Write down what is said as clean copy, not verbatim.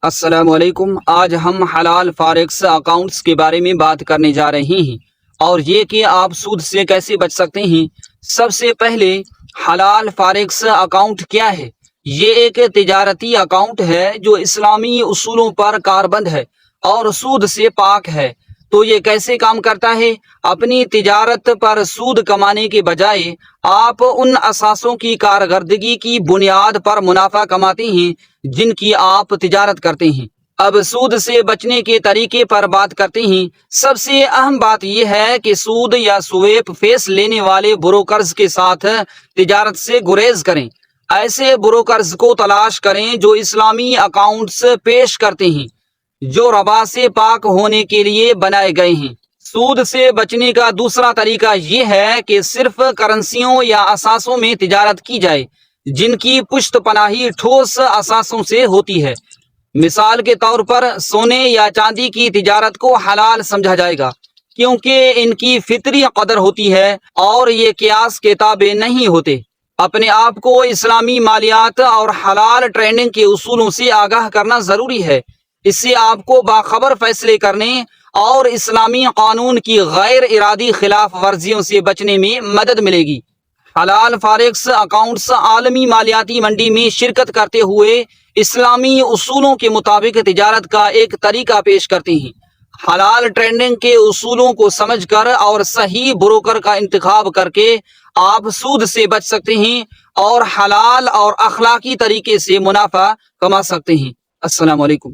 السلام علیکم۔ آج ہم حلال فاریکس اکاؤنٹس کے بارے میں بات کرنے جا رہے ہیں اور یہ کہ آپ سود سے کیسے بچ سکتے ہیں۔ سب سے پہلے حلال فاریکس اکاؤنٹ کیا ہے؟ یہ ایک تجارتی اکاؤنٹ ہے جو اسلامی اصولوں پر کاربند ہے اور سود سے پاک ہے۔ تو یہ کیسے کام کرتا ہے؟ اپنی تجارت پر سود کمانے کے بجائے آپ ان اثاثوں کی کارکردگی کی بنیاد پر منافع کماتے ہیں جن کی آپ تجارت کرتے ہیں۔ اب سود سے بچنے کے طریقے پر بات کرتے ہیں۔ سب سے اہم بات یہ ہے کہ سود یا سویپ فیس لینے والے بروکرز کے ساتھ تجارت سے گریز کریں۔ ایسے بروکرز کو تلاش کریں جو اسلامی اکاؤنٹس پیش کرتے ہیں جو ربا سے پاک ہونے کے لیے بنائے گئے ہیں۔ سود سے بچنے کا دوسرا طریقہ یہ ہے کہ صرف کرنسیوں یا اثاثوں میں تجارت کی جائے جن کی پشت پناہی ٹھوس اثاثوں سے ہوتی ہے۔ مثال کے طور پر سونے یا چاندی کی تجارت کو حلال سمجھا جائے گا کیونکہ ان کی فطری قدر ہوتی ہے اور یہ قیاس کے تابع نہیں ہوتے۔ اپنے آپ کو اسلامی مالیات اور حلال ٹریڈنگ کے اصولوں سے آگاہ کرنا ضروری ہے۔ اس سے آپ کو باخبر فیصلے کرنے اور اسلامی قانون کی غیر ارادی خلاف ورزیوں سے بچنے میں مدد ملے گی۔ حلال فاریکس اکاؤنٹس عالمی مالیاتی منڈی میں شرکت کرتے ہوئے اسلامی اصولوں کے مطابق تجارت کا ایک طریقہ پیش کرتے ہیں۔ حلال ٹریڈنگ کے اصولوں کو سمجھ کر اور صحیح بروکر کا انتخاب کر کے آپ سود سے بچ سکتے ہیں اور حلال اور اخلاقی طریقے سے منافع کما سکتے ہیں۔ السلام علیکم۔